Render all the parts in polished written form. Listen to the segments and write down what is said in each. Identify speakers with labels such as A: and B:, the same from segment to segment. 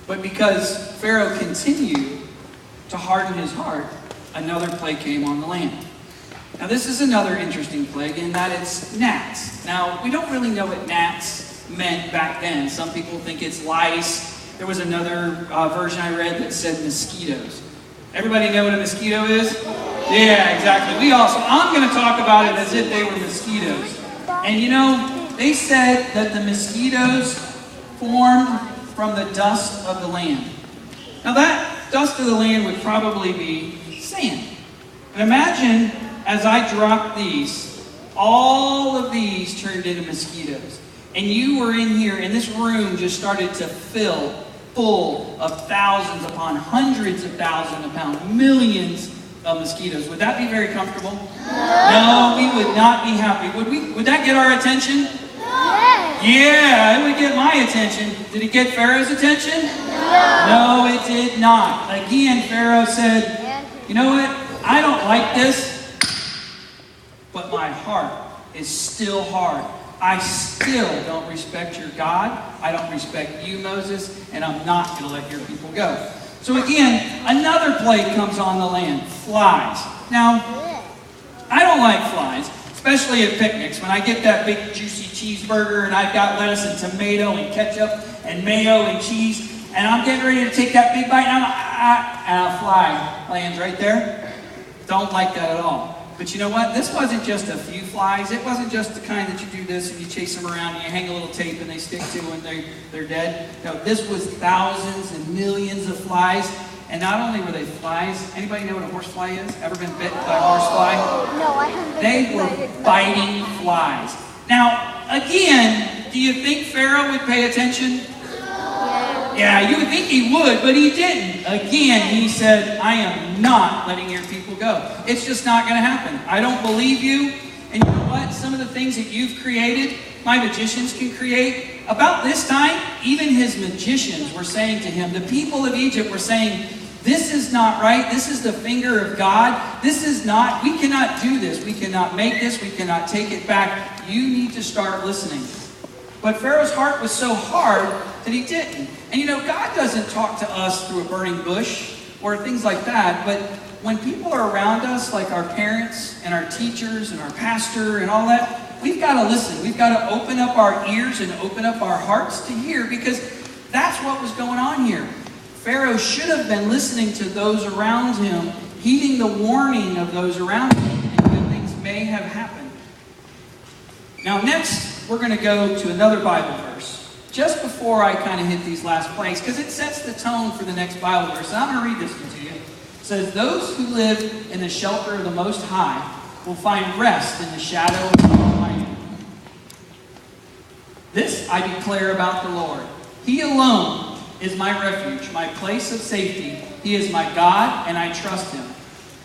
A: But because Pharaoh continued to harden his heart, another plague came on the land. Now this is another interesting plague in that it's gnats. Now we don't really know what gnats meant back then. Some people think it's lice. There was another version I read that said mosquitoes. Everybody know what a mosquito is? Yeah, exactly. I'm going to talk about it as if they were mosquitoes. And you know, they said that the mosquitoes formed from the dust of the land. Now that dust of the land would probably be sand. But imagine as I dropped these, all of these turned into mosquitoes. And you were in here, and this room just started to fill full of thousands upon hundreds of thousands of pounds, millions of mosquitoes. Would that be very comfortable? No, we would not be happy. Would that get our attention? Yeah, it would get my attention. Did it get Pharaoh's attention? No, it did not. Again, Pharaoh said, you know what? I don't like this, but my heart is still hard. I still don't respect your God. I don't respect you, Moses, and I'm not going to let your people go. So again, another plague comes on the land, flies. Now, I don't like flies, especially at picnics. When I get that big juicy cheeseburger and I've got lettuce and tomato and ketchup and mayo and cheese, and I'm getting ready to take that big bite, and a fly lands right there. Don't like that at all. But you know what? This wasn't just a few flies. It wasn't just the kind that you do this and you chase them around and you hang a little tape and they stick to and they're dead. No, this was thousands and millions of flies. And not only were they flies, anybody know what a horsefly is? Ever been bitten by a horsefly?
B: No, I haven't.
A: They were biting flies. Now, again, do you think Pharaoh would pay attention? Yeah, you would think he would, but he didn't. Again, he said, I am not letting your people go. It's just not going to happen. I don't believe you. And you know what? Some of the things that you've created, my magicians can create. About this time, even his magicians were saying to him, the people of Egypt were saying, this is not right. This is the finger of God. This is not, we cannot do this. We cannot make this. We cannot take it back. You need to start listening. But Pharaoh's heart was so hard that he didn't. And you know, God doesn't talk to us through a burning bush or things like that. But when people are around us, like our parents and our teachers and our pastor and all that, we've got to listen. We've got to open up our ears and open up our hearts to hear, because that's what was going on here. Pharaoh should have been listening to those around him, heeding the warning of those around him, and good things may have happened. Now next, we're going to go to another Bible verse. Just before I kind of hit these last plagues, because it sets the tone for the next Bible verse. And I'm going to read this one to you. It says, those who live in the shelter of the Most High will find rest in the shadow of the Almighty. This I declare about the Lord. He alone is my refuge, my place of safety. He is my God, and I trust him.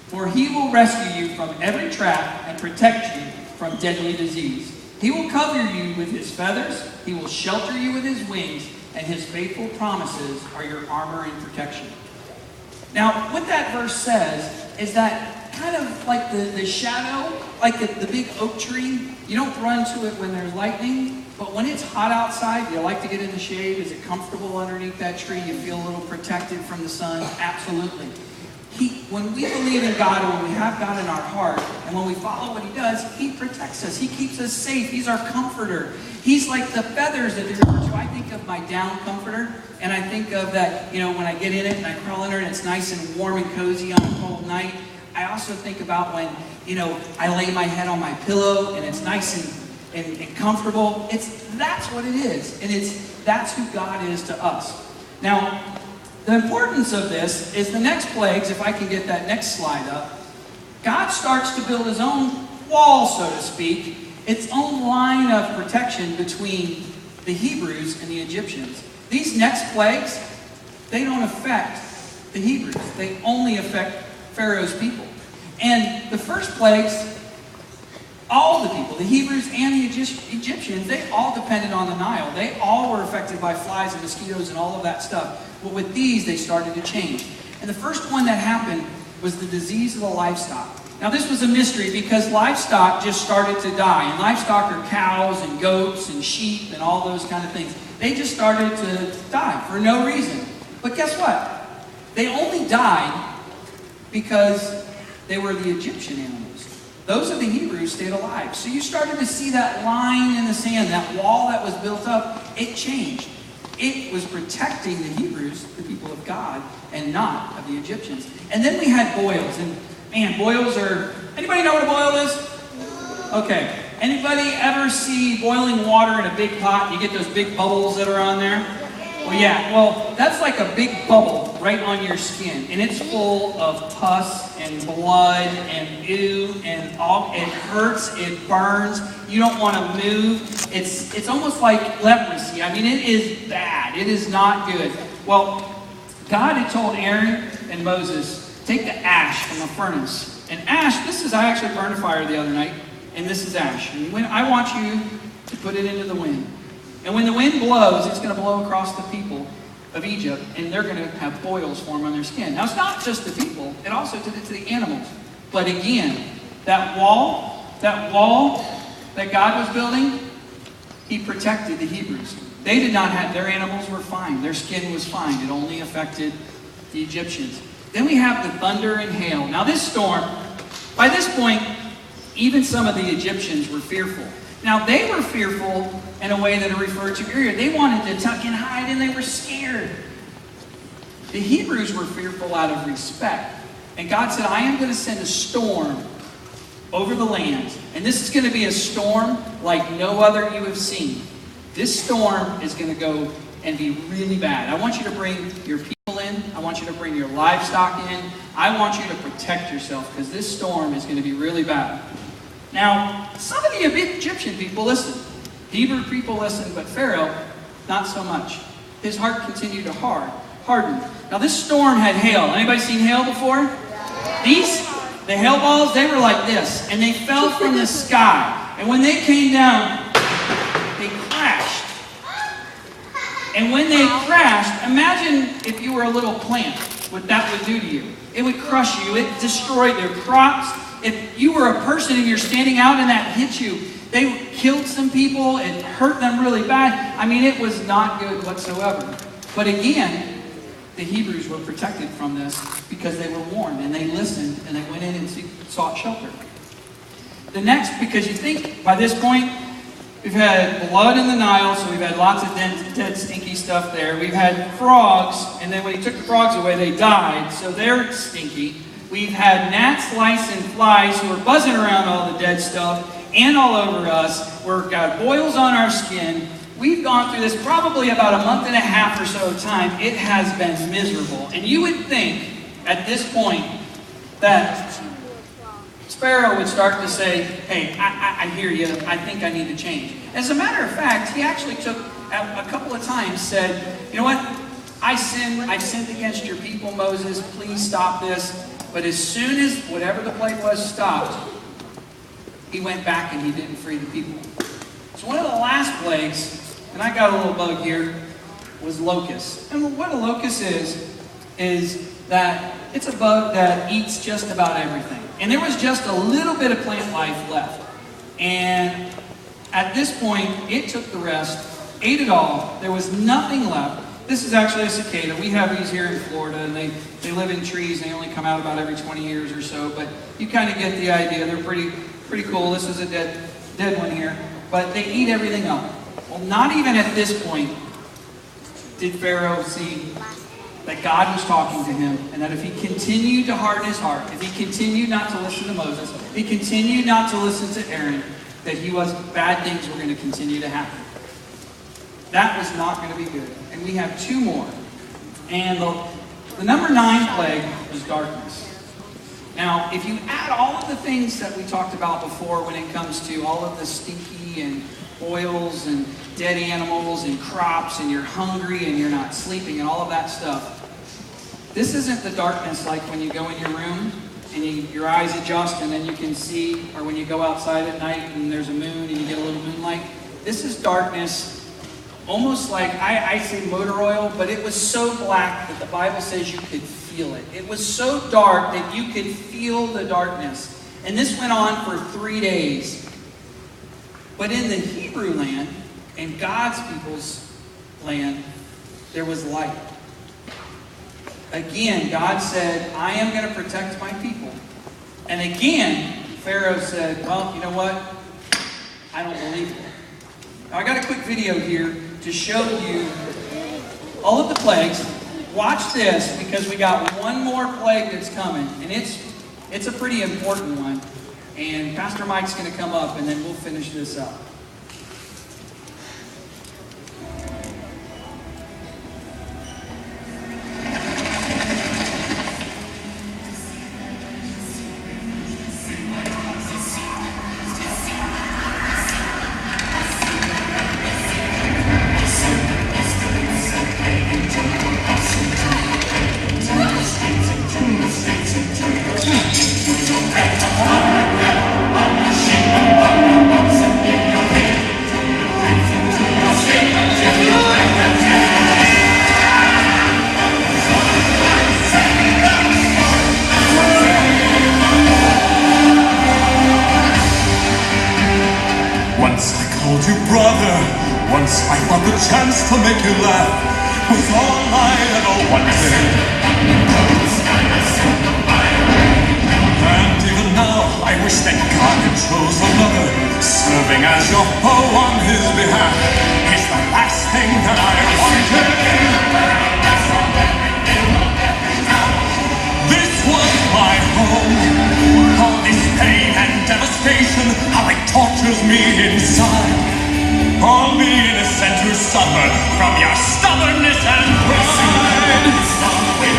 A: For he will rescue you from every trap and protect you from deadly disease. He will cover you with his feathers. He will shelter you with his wings, and his faithful promises are your armor and protection. Now, what that verse says is that kind of like the shadow, like the big oak tree, you don't run to it when there's lightning, but when it's hot outside, you like to get in the shade. Is it comfortable underneath that tree? You feel a little protected from the sun? Absolutely. When we believe in God, and when we have God in our heart, and when we follow what he does, he protects us. He keeps us safe. He's our comforter. He's like the feathers that they refer to. I think of my down comforter, and I think of that, you know, when I get in it and I crawl in it and it's nice and warm and cozy on a cold night. I also think about when, you know, I lay my head on my pillow and it's nice and comfortable. That's what it is. And that's who God is to us. Now, the importance of this is the next plagues, if I can get that next slide up. God starts to build his own wall, so to speak, its own line of protection between the Hebrews and the Egyptians. These next plagues, they don't affect the Hebrews. They only affect Pharaoh's people. And the first plagues, all the people, the Hebrews and the Egyptians, they all depended on the Nile. They all were affected by flies and mosquitoes and all of that stuff. But with these, they started to change. And the first one that happened was the disease of the livestock. Now, this was a mystery because livestock just started to die. And livestock are cows and goats and sheep and all those kind of things. They just started to die for no reason. But guess what? They only died because they were the Egyptian animals. Those of the Hebrews stayed alive. So you started to see that line in the sand, that wall that was built up, it changed. It was protecting the Hebrews, the people of God, and not of the Egyptians. And then we had boils. And man, boils are... Anybody know what a boil is? Okay. Anybody ever see boiling water in a big pot? You get those big bubbles that are on there? Well, yeah. Well, that's like a big bubble right on your skin. And it's full of pus and blood and ew and all. It hurts. It burns. You don't want to move. It's almost like leprosy. I mean, it is bad. It is not good. Well, God had told Aaron and Moses, take the ash from the furnace. And ash, I actually burned a fire the other night. And this is ash. And when I want you to put it into the wind. And when the wind blows, it's going to blow across the people of Egypt, and they're going to have boils form on their skin. Now, it's not just the people. It also did it to the animals. But again, that wall that God was building, he protected the Hebrews. They did not have, their animals were fine. Their skin was fine. It only affected the Egyptians. Then we have the thunder and hail. Now, this storm, by this point, even some of the Egyptians were fearful. Now, they were fearful in a way that it referred to earlier. They wanted to tuck and hide, and they were scared. The Hebrews were fearful out of respect. And God said, I am going to send a storm over the land. And this is going to be a storm like no other you have seen. This storm is going to go and be really bad. I want you to bring your people in. I want you to bring your livestock in. I want you to protect yourself because this storm is going to be really bad. Now, some of the Egyptian people listened. Hebrew people listened, but Pharaoh, not so much. His heart continued to harden. Now, this storm had hail. Anybody seen hail before? The hail balls, they were like this, and they fell from the sky. And when they came down, they crashed. And when they crashed, imagine if you were a little plant, what that would do to you. It would crush you. It destroyed their crops. If you were a person and you're standing out and that hit you, they killed some people. It hurt them really bad. I mean, it was not good whatsoever. But again, the Hebrews were protected from this because they were warned and they listened and they went in and sought shelter. The next, because you think by this point, we've had blood in the Nile, so we've had lots of dead stinky stuff there. We've had frogs, and then when he took the frogs away, they died, so they're stinky. We've had gnats, lice, and flies who are buzzing around all the dead stuff and all over us. We've got boils on our skin. We've gone through this probably about a month and a half or so of time. It has been miserable. And you would think at this point that Pharaoh would start to say, hey, I hear you. I think I need to change. As a matter of fact, he actually took a couple of times, said, you know what? I sinned against your people, Moses. Please stop this. But as soon as whatever the plague was stopped, he went back and he didn't free the people. So one of the last plagues, and I got a little bug here, was locusts. And what a locust is that it's a bug that eats just about everything. And there was just a little bit of plant life left. And at this point, it took the rest, ate it all. There was nothing left. This is actually a cicada. We have these here in Florida, and they live in trees. They only come out about every 20 years or so. But you kind of get the idea. They're pretty cool. This is a dead one here. But they eat everything up. Well, not even at this point did Pharaoh see that God was talking to him, and that if he continued to harden his heart, if he continued not to listen to Moses, if he continued not to listen to Aaron, that bad things were going to continue to happen. That was not going to be good. And we have two more. And the number 9 plague was darkness. Now, if you add all of the things that we talked about before when it comes to all of the stinky and oils and dead animals and crops, and you're hungry and you're not sleeping and all of that stuff, this isn't the darkness like when you go in your room and your eyes adjust and then you can see, or when you go outside at night and there's a moon and you get a little moonlight. This is darkness almost like, I say motor oil, but it was so black that the Bible says you could feel it. It was so dark that you could feel the darkness. And this went on for 3 days. But in the Hebrew land, in God's people's land, there was light. Again, God said, I am going to protect my people. And again, Pharaoh said, well, you know what? I don't believe it. Now, I got a quick video here to show you all of the plagues. Watch this, because we got one more plague that's coming, and it's a pretty important one. And Pastor Mike's going to come up, and then we'll finish this up.
B: Once I got the chance to make you laugh, was all I ever wanted. And even now, I wish that God had chose another. Serving as your foe on his behalf is the last thing that I wanted. This was my home. All this pain and devastation, how it tortures me inside. All the innocent who suffer from your stubbornness and pride. You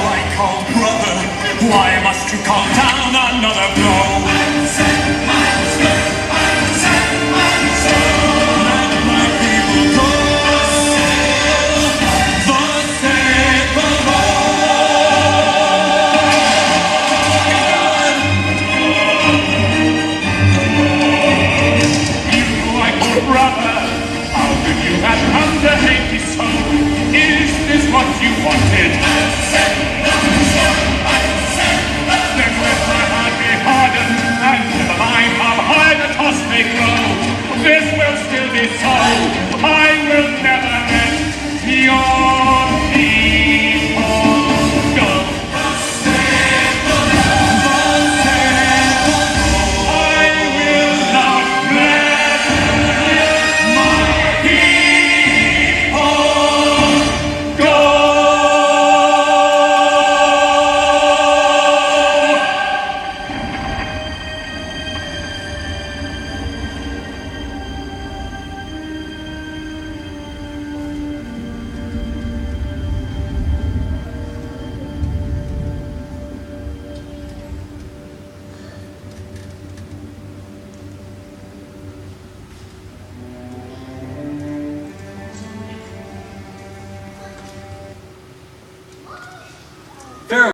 B: I call brother, why must you call down another blow?